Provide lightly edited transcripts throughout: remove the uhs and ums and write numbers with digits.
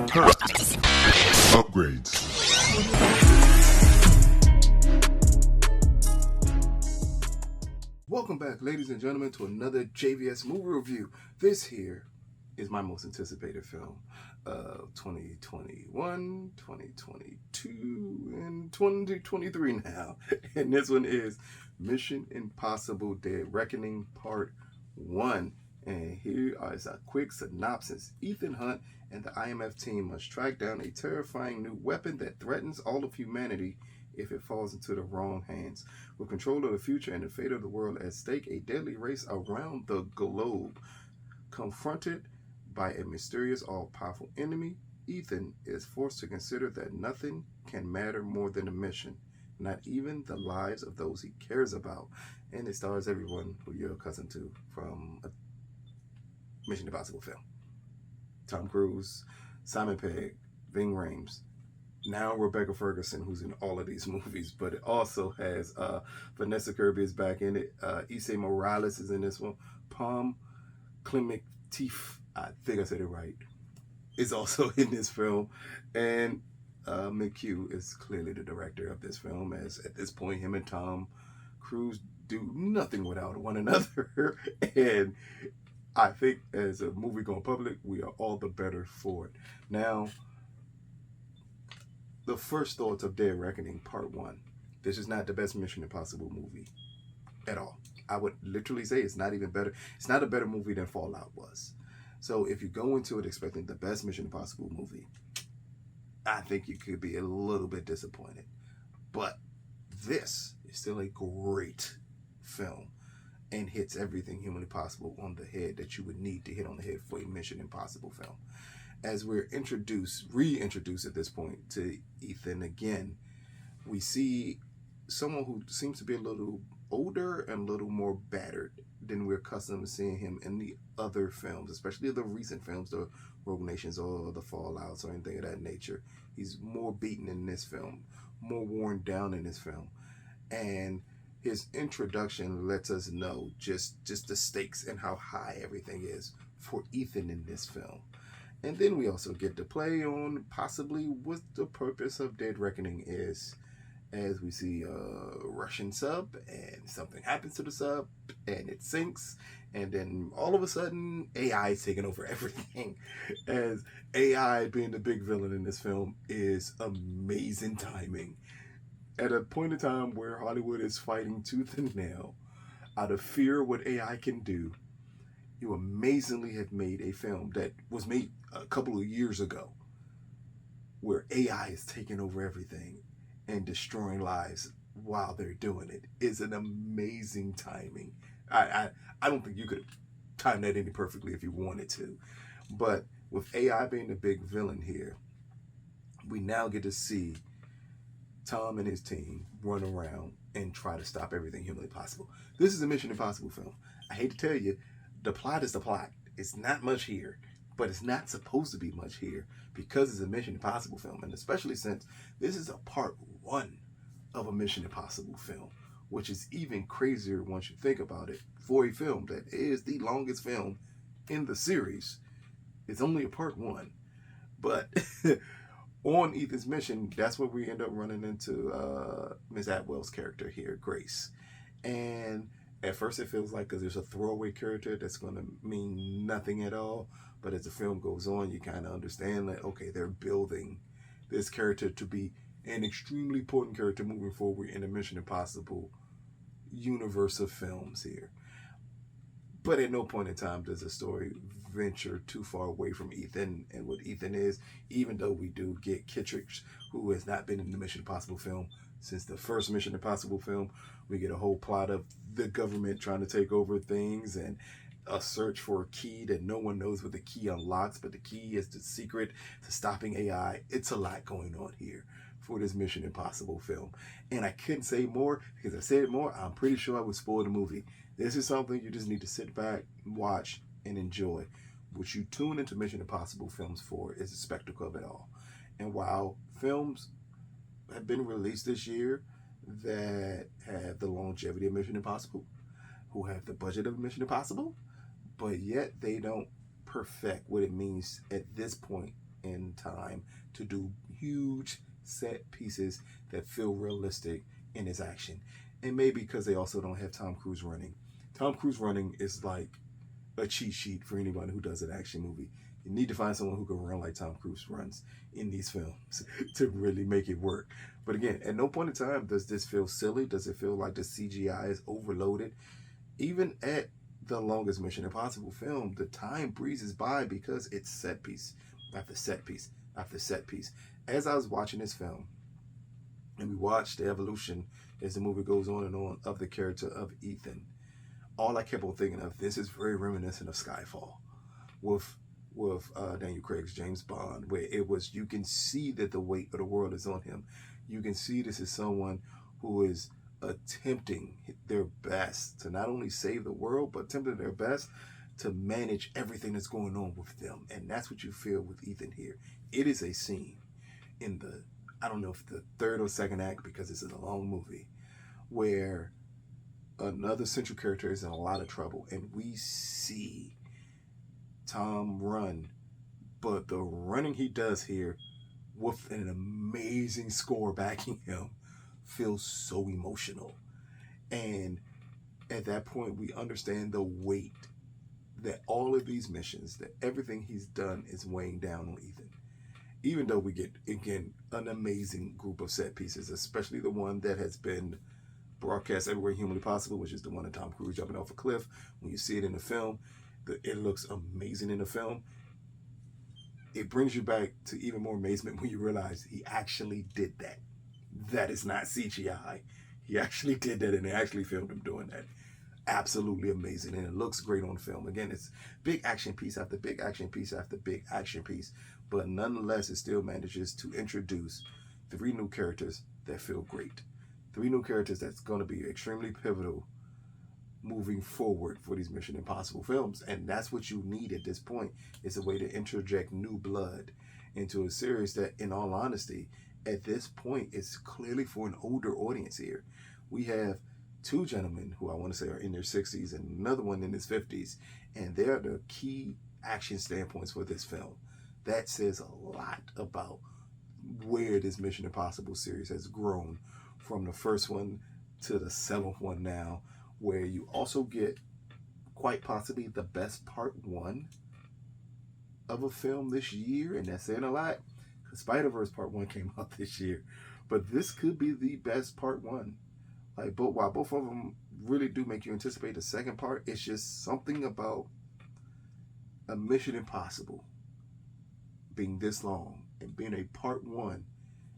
Upgrades. Welcome back, ladies and gentlemen, to another JVS movie review. This here is my most anticipated film of 2021, 2022, and 2023 now. And this one is Mission Impossible Dead Reckoning Part 1. And here is a quick synopsis. Ethan Hunt and the IMF team must track down a terrifying new weapon that threatens all of humanity if it falls into the wrong hands. With control of the future and the fate of the world at stake, a deadly race around the globe. Confronted by a mysterious, all-powerful enemy, Ethan is forced to consider that nothing can matter more than a mission, not even the lives of those he cares about. And it stars everyone who you're accustomed to from a Mission Impossible film. Tom Cruise, Simon Pegg, Ving Rhames, now Rebecca Ferguson, who's in all of these movies, but it also has Vanessa Kirby is back in it. Issei Morales is in this one. Pom Klementif, I think I said it right, is also in this film. And McHugh is clearly the director of this film, as at this point him and Tom Cruise do nothing without one another. And I think as a movie going public, we are all the better for it. Now, the first thoughts of Dead Reckoning Part 1. This is not the best Mission Impossible movie at all. I would literally say it's not even better. It's not a better movie than Fallout was. So if you go into it expecting the best Mission Impossible movie, I think you could be a little bit disappointed. But this is still a great film and hits everything humanly possible on the head that you would need to hit on the head for a Mission Impossible film. As we're reintroduced at this point to Ethan again, we see someone who seems to be a little older and a little more battered than we're accustomed to seeing him in the other films, especially the recent films, the Rogue Nations or the Fallouts or anything of that nature. He's more beaten in this film, more worn down in this film. And his introduction lets us know just the stakes and how high everything is for Ethan in this film. And then we also get to play on possibly what the purpose of Dead Reckoning is, as we see a Russian sub and something happens to the sub and it sinks, and then all of a sudden AI is taking over everything. As AI being the big villain in this film is amazing timing. At a point in time where Hollywood is fighting tooth and nail out of fear of what AI can do, you amazingly have made a film that was made a couple of years ago where AI is taking over everything and destroying lives while they're doing it. Is an amazing timing. I don't think you could time that any perfectly if you wanted to. But with AI being the big villain here, we now get to see Tom and his team run around and try to stop everything humanly possible. This is a Mission Impossible film. I hate to tell you, the plot is the plot. It's not much here, but it's not supposed to be much here because it's a Mission Impossible film, and especially since this is a part 1 of a Mission Impossible film, which is even crazier once you think about it. For a film that is the longest film in the series, it's only a part 1. But on Ethan's mission, that's where we end up running into Ms. Atwell's character here, Grace. And at first it feels like, because there's a throwaway character that's going to mean nothing at all. But as the film goes on, you kind of understand that, okay, they're building this character to be an extremely important character moving forward in the Mission Impossible universe of films here. But at no point in time does the story venture too far away from Ethan and what Ethan is, even though we do get Kittredge, who has not been in the Mission Impossible film since the first Mission Impossible film. We get a whole plot of the government trying to take over things and a search for a key that no one knows what the key unlocks, but the key is the secret to stopping AI. It's a lot going on here for this Mission Impossible film. And I couldn't say more, because if I said more, I'm pretty sure I would spoil the movie. This is something you just need to sit back, watch, and enjoy. What you tune into Mission Impossible films for is the spectacle of it all. And while films have been released this year that have the longevity of Mission Impossible, who have the budget of Mission Impossible, but yet they don't perfect what it means at this point in time to do huge set pieces that feel realistic in his action. And maybe because they also don't have Tom Cruise running. Tom Cruise running is like a cheat sheet for anyone who does an action movie. You need to find someone who can run like Tom Cruise runs in these films to really make it work. But again, at no point in time does this feel silly. Does it feel like the CGI is overloaded? Even at the longest Mission Impossible film, the time breezes by because it's set piece after set piece after set piece. As I was watching this film, and we watched the evolution as the movie goes on and on of the character of Ethan, all I kept on thinking of, this is very reminiscent of Skyfall with Daniel Craig's James Bond, where it was, you can see that the weight of the world is on him. You can see this is someone who is attempting their best to not only save the world, but attempting their best to manage everything that's going on with them. And that's what you feel with Ethan here. It is a scene in the, I don't know if the third or second act, because it's a long movie, where another central character is in a lot of trouble, and we see Tom run, but the running he does here with an amazing score backing him feels so emotional. And at that point, we understand the weight that all of these missions, that everything he's done is weighing down on Ethan. Even though we get, again, an amazing group of set pieces, especially the one that has been broadcast everywhere humanly possible, which is the one of Tom Cruise jumping off a cliff. When you see it in the film, it looks amazing in the film. It brings you back to even more amazement when you realize he actually did that. That is not CGI. He actually did that, and they actually filmed him doing that. Absolutely amazing, and it looks great on film. Again, it's big action piece after big action piece after big action piece, but nonetheless, it still manages to introduce 3 new characters that feel great. 3 new characters that's going to be extremely pivotal moving forward for these Mission Impossible films. And that's what you need at this point, is a way to interject new blood into a series that, in all honesty, at this point, is clearly for an older audience here. We have 2 gentlemen who I want to say are in their 60s and another one in his 50s, and they're the key action standpoints for this film. That says a lot about where this Mission Impossible series has grown from the first one to the 7th one now, where you also get quite possibly the best part 1 of a film this year, and that's saying a lot, because Spider-Verse part 1 came out this year, but this could be the best part 1. Like, but while both of them really do make you anticipate the second part, it's just something about a Mission Impossible being this long and being a part 1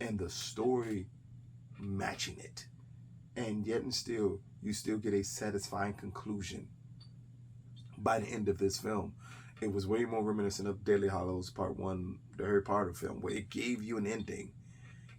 and the story matching it, and yet and still you still get a satisfying conclusion by the end of this film. It was way more reminiscent of Deathly Hallows Part 1, the Harry Potter film, where it gave you an ending,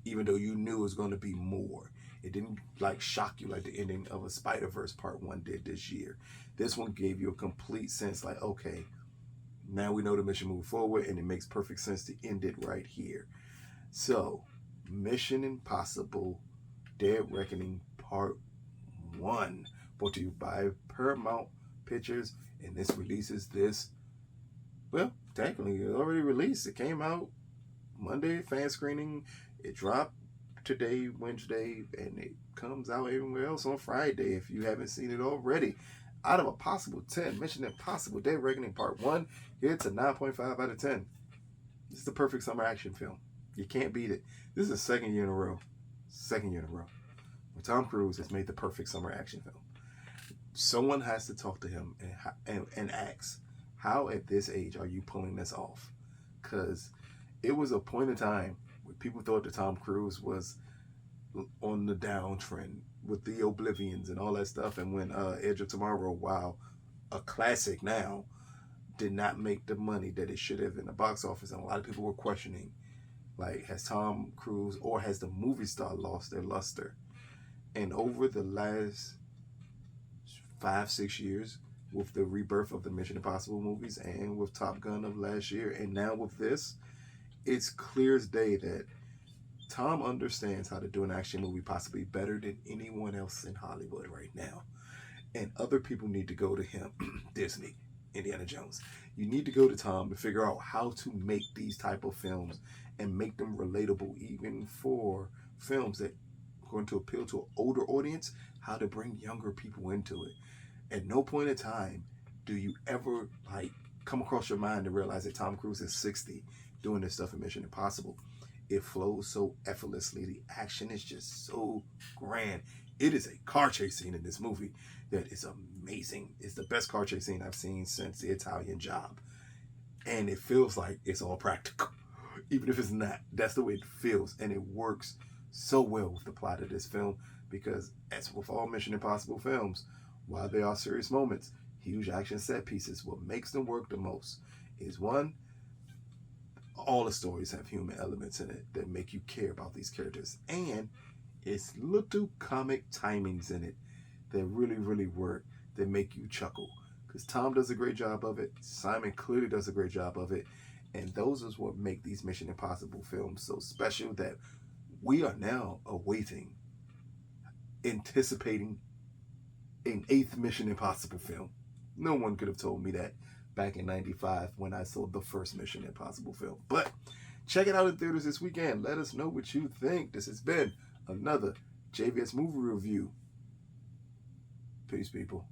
even though you knew it was going to be more. It didn't like shock you like the ending of a Spider-Verse Part 1 did this year. This one gave you a complete sense, like, okay, now we know the mission moving forward, and it makes perfect sense to end it right here. So, Mission Impossible Dead Reckoning Part 1, brought to you by Paramount Pictures, and this releases this, well, technically it already released. It came out Monday, fan screening. It dropped today, Wednesday, and it comes out everywhere else on Friday if you haven't seen it already. Out of a possible 10, Mission Impossible Dead Reckoning Part 1 hits a 9.5 out of 10. This is the perfect summer action film. You can't beat it. This is the second year in a row. Where Tom Cruise has made the perfect summer action film. Someone has to talk to him and ask, how at this age are you pulling this off? Because it was a point in time where people thought that Tom Cruise was on the downtrend with the Oblivions and all that stuff. And when Edge of Tomorrow, while a classic now, did not make the money that it should have in the box office. And a lot of people were questioning, like, has Tom Cruise or has the movie star lost their luster? And over the last 5-6 years, with the rebirth of the Mission Impossible movies and with Top Gun of last year, and now with this, it's clear as day that Tom understands how to do an action movie possibly better than anyone else in Hollywood right now. And other people need to go to him, Disney. Indiana Jones. You need to go to Tom to figure out how to make these type of films and make them relatable, even for films that are going to appeal to an older audience, how to bring younger people into it. At no point in time do you ever like come across your mind to realize that Tom Cruise is 60 doing this stuff in Mission Impossible. It flows so effortlessly. The action is just so grand. It is a car chase scene in this movie that is amazing. It's the best car chase scene I've seen since The Italian Job. And it feels like it's all practical. Even if it's not. That's the way it feels. And it works so well with the plot of this film because, as with all Mission Impossible films, while there are serious moments, huge action set pieces, what makes them work the most is one, all the stories have human elements in it that make you care about these characters. And it's little comic timings in it that really, really work, that make you chuckle. Because Tom does a great job of it. Simon clearly does a great job of it. And those is what make these Mission Impossible films so special that we are now awaiting, anticipating an 8th Mission Impossible film. No one could have told me that back in 95 when I saw the first Mission Impossible film. But check it out in theaters this weekend. Let us know what you think. This has been another JVS Movie Review. Peace, people.